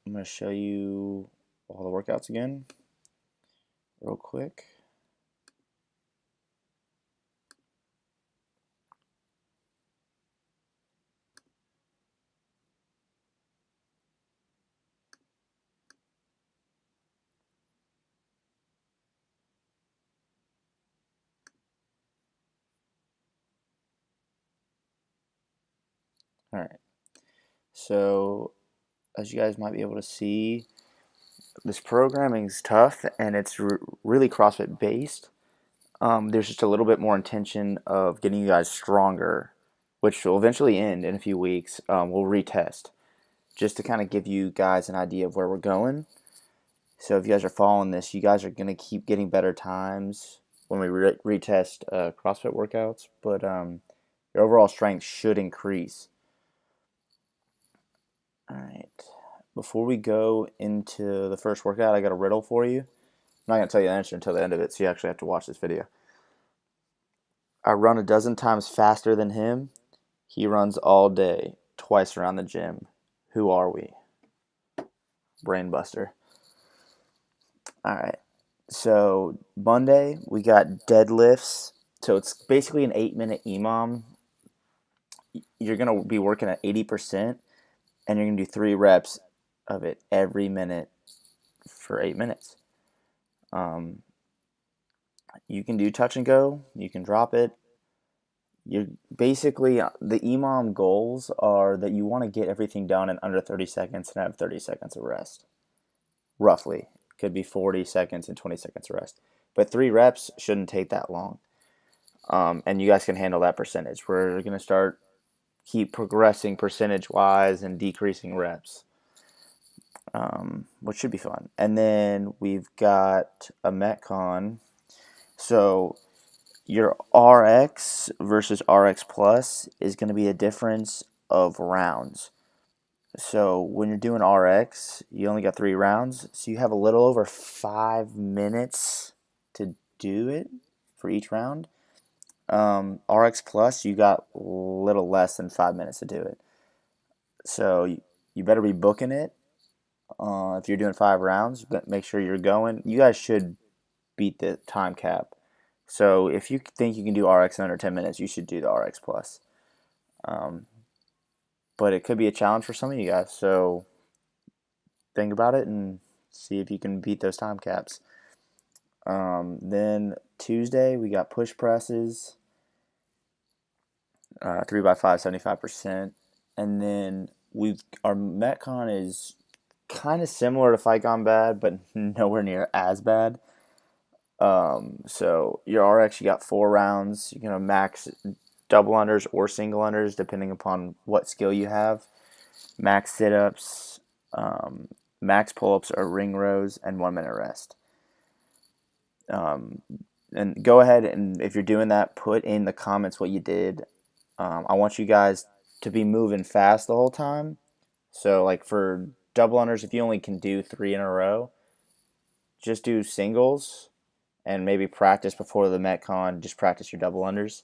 I'm going to show you all the workouts again real quick. All right. So, as you guys might be able to see, this programming is tough and it's really CrossFit based. There's just a little bit more intention of getting you guys stronger, which will eventually end in a few weeks. We'll retest just to kind of give you guys an idea of where we're going. So if you guys are following this, you guys are going to keep getting better times when we retest CrossFit workouts, but your overall strength should increase. All right. Before we go into the first workout, I got a riddle for you. I'm not going to tell you the answer until the end of it, so you actually have to watch this video. I run a dozen times faster than him. He runs all day, twice around the gym. Who are we? Brainbuster. All right. So Monday we got deadlifts. So it's basically an 8-minute EMOM. You're gonna be working at 80%, and you're gonna do 3 reps of it every minute for 8 minutes. You can do touch and go. You can drop it. You're basically the EMOM goals are that you want to get everything done in under 30 seconds and have 30 seconds of rest. Roughly, could be 40 seconds and 20 seconds of rest. But 3 reps shouldn't take that long. And you guys can handle that percentage. We're going to keep progressing percentage wise and decreasing reps, which should be fun. And then we've got a Metcon. So your RX versus RX Plus is going to be a difference of rounds. So when you're doing RX, you only got 3 rounds, so you have a little over 5 minutes to do it for each round. RX Plus, you got a little less than 5 minutes to do it. So you better be booking it. If you're doing 5 rounds, but make sure you're going. You guys should beat the time cap. So if you think you can do RX in under 10 minutes, you should do the RX Plus. But it could be a challenge for some of you guys. So think about it and see if you can beat those time caps. Then Tuesday, we got push presses. 3x5, 75%. And then our Metcon is kind of similar to Fight Gone Bad, but nowhere near as bad. So your RX, you got 4 rounds. You're gonna max double unders or single unders depending upon what skill you have. Max sit-ups, max pull-ups or ring rows, and 1 minute rest. And go ahead and if you're doing that, put in the comments what you did. I want you guys to be moving fast the whole time. So like for double unders, if you only can do 3 in a row, just do singles and maybe practice before the Metcon. Just practice your double unders.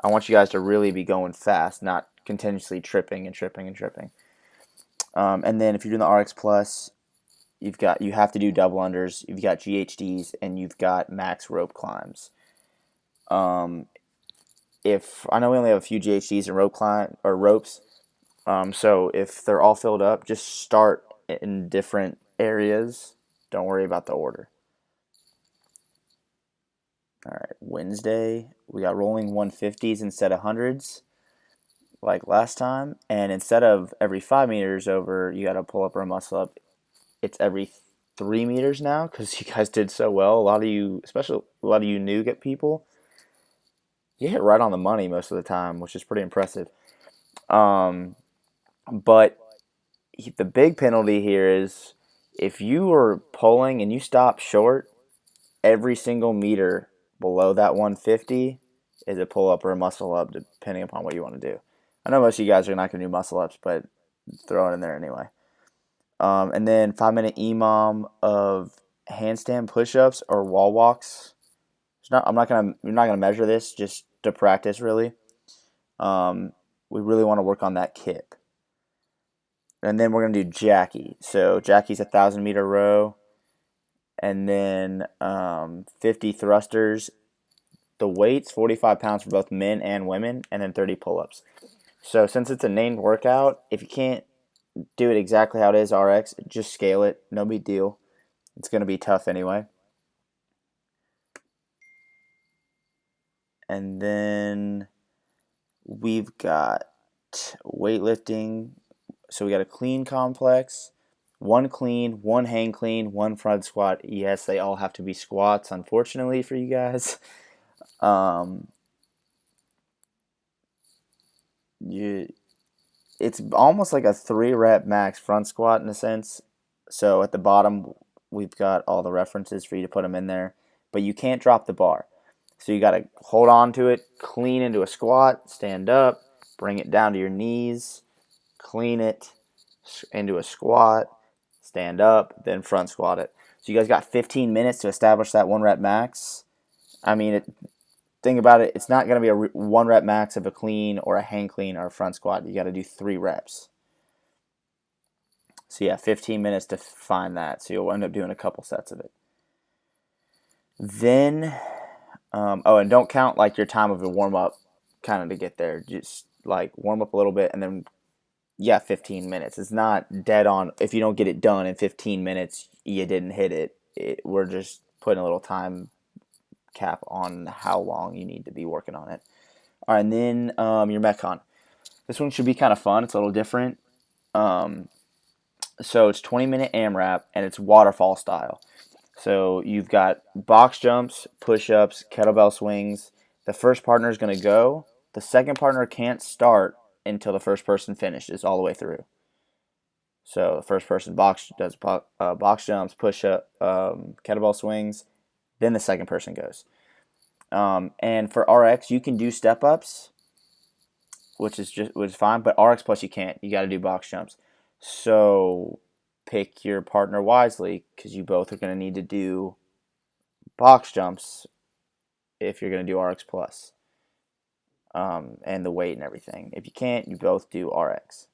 I want you guys to really be going fast, not continuously tripping and tripping and tripping. And then if you're doing the RX Plus, you have to do double unders. You've got GHDs and you've got max rope climbs. If I know we only have a few GHDs and ropes, so if they're all filled up, just start in different areas. Don't worry about the order. All right, Wednesday we got rolling 150s instead of hundreds, like last time, and instead of every 5 meters over, you got to pull up or muscle up. It's every 3 meters now because you guys did so well. A lot of you, especially a lot of you new people, you hit right on the money most of the time, which is pretty impressive. But the big penalty here is if you are pulling and you stop short, every single meter below that 150 is a pull up or a muscle up, depending upon what you want to do. I know most of you guys are not going to do muscle ups, but throw it in there anyway. And then 5 minute EMOM of handstand push-ups or wall walks. You're not gonna measure this, just to practice really. We really want to work on that kip. And then we're going to do Jackie. So Jackie's 1,000-meter row, and then 50 thrusters. The weight's 45 pounds for both men and women, and then 30 pull-ups. So since it's a named workout, if you can't do it exactly how it is RX, just scale it. No big deal. It's going to be tough anyway. And then we've got weightlifting. So we got a clean complex, one clean, one hang clean, one front squat. Yes, they all have to be squats, unfortunately for you guys. It's almost like a 3-rep max front squat in a sense. So at the bottom, we've got all the references for you to put them in there, but you can't drop the bar. So you got to hold on to it, clean into a squat, stand up, bring it down to your knees, clean it into a squat, stand up, then front squat it. So you guys got 15 minutes to establish that 1-rep max. I mean, think about it, it's not going to be a 1-rep max of a clean or a hang clean or a front squat. You got to do 3 reps. So yeah, 15 minutes to find that. So you'll end up doing a couple sets of it. Then, and don't count like your time of the warm up kind of to get there. Just like warm up a little bit and then, 15 minutes. It's not dead on. If you don't get it done in 15 minutes, you didn't hit it. We're just putting a little time cap on how long you need to be working on it. All right, and then your Metcon. This one should be kind of fun. It's a little different. So it's 20-minute AMRAP, and it's waterfall style. So you've got box jumps, push-ups, kettlebell swings. The first partner is going to go. The second partner can't start until the first person finishes all the way through. So the first person does box jumps, push-up, kettlebell swings. Then the second person goes. And for RX, you can do step-ups, which is fine. But RX Plus you can't. You got to do box jumps. So pick your partner wisely because you both are going to need to do box jumps if you're going to do RX Plus, and the weight and everything. If you can't, you both do RX.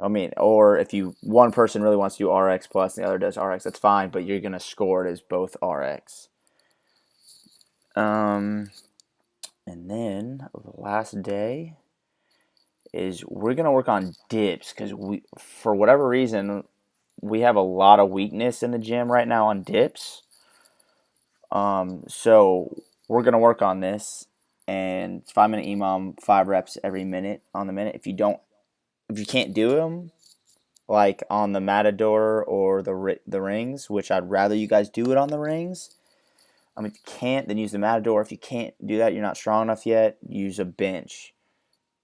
I mean, or if one person really wants to do RX Plus and the other does RX, that's fine, but you're going to score it as both RX. And then the last day is we're going to work on dips because for whatever reason, we have a lot of weakness in the gym right now on dips. So we're going to work on this, and it's 5-minute EMOM, 5 reps every minute on the minute. If you can't do them, like on the Matador or the rings, which I'd rather you guys do it on the rings. If you can't, then use the Matador. If you can't do that, you're not strong enough yet, use a bench.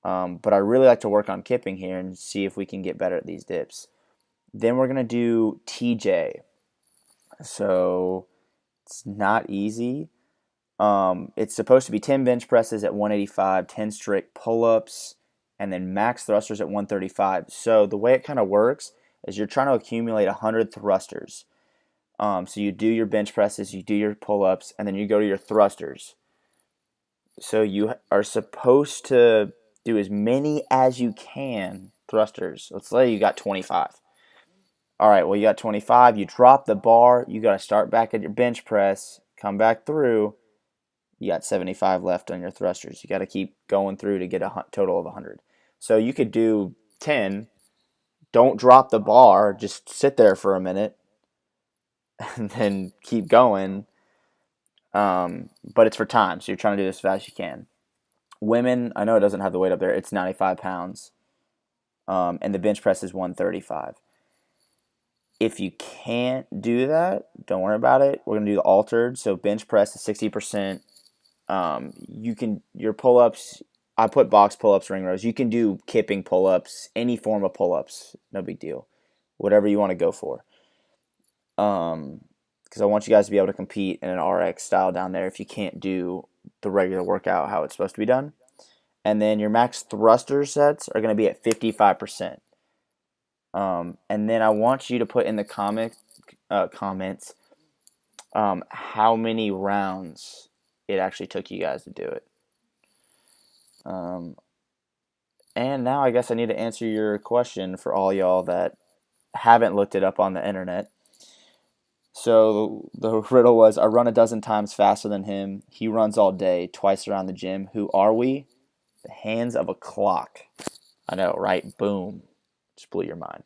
But I really like to work on kipping here and see if we can get better at these dips. Then we're going to do TJ. So it's not easy. It's supposed to be 10 bench presses at 185, 10 strict pull-ups, and then max thrusters at 135. So the way it kind of works is you're trying to accumulate 100 thrusters. So you do your bench presses, you do your pull-ups, and then you go to your thrusters. So you are supposed to do as many as you can thrusters. Let's say you got 25. All right, well, you got 25. You drop the bar. You got to start back at your bench press, come back through. You got 75 left on your thrusters. You got to keep going through to get a total of 100. So you could do 10. Don't drop the bar. Just sit there for a minute and then keep going. But it's for time, so you're trying to do this as fast as you can. Women, I know it doesn't have the weight up there. It's 95 pounds. And the bench press is 135. If you can't do that, don't worry about it. We're going to do the altered. So bench press is 60%. Your pull-ups, I put box pull-ups, ring rows. You can do kipping pull-ups, any form of pull-ups. No big deal. Whatever you want to go for. Because I want you guys to be able to compete in an RX style down there if you can't do the regular workout how it's supposed to be done. And then your max thruster sets are going to be at 55%. And then I want you to put in the comments how many rounds it actually took you guys to do it. And now I guess I need to answer your question for all y'all that haven't looked it up on the internet. So the riddle was, I run a dozen times faster than him. He runs all day, twice around the gym. Who are we? The hands of a clock. I know, right? Boom. Just blew your mind.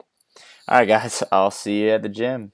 All right, guys. I'll see you at the gym.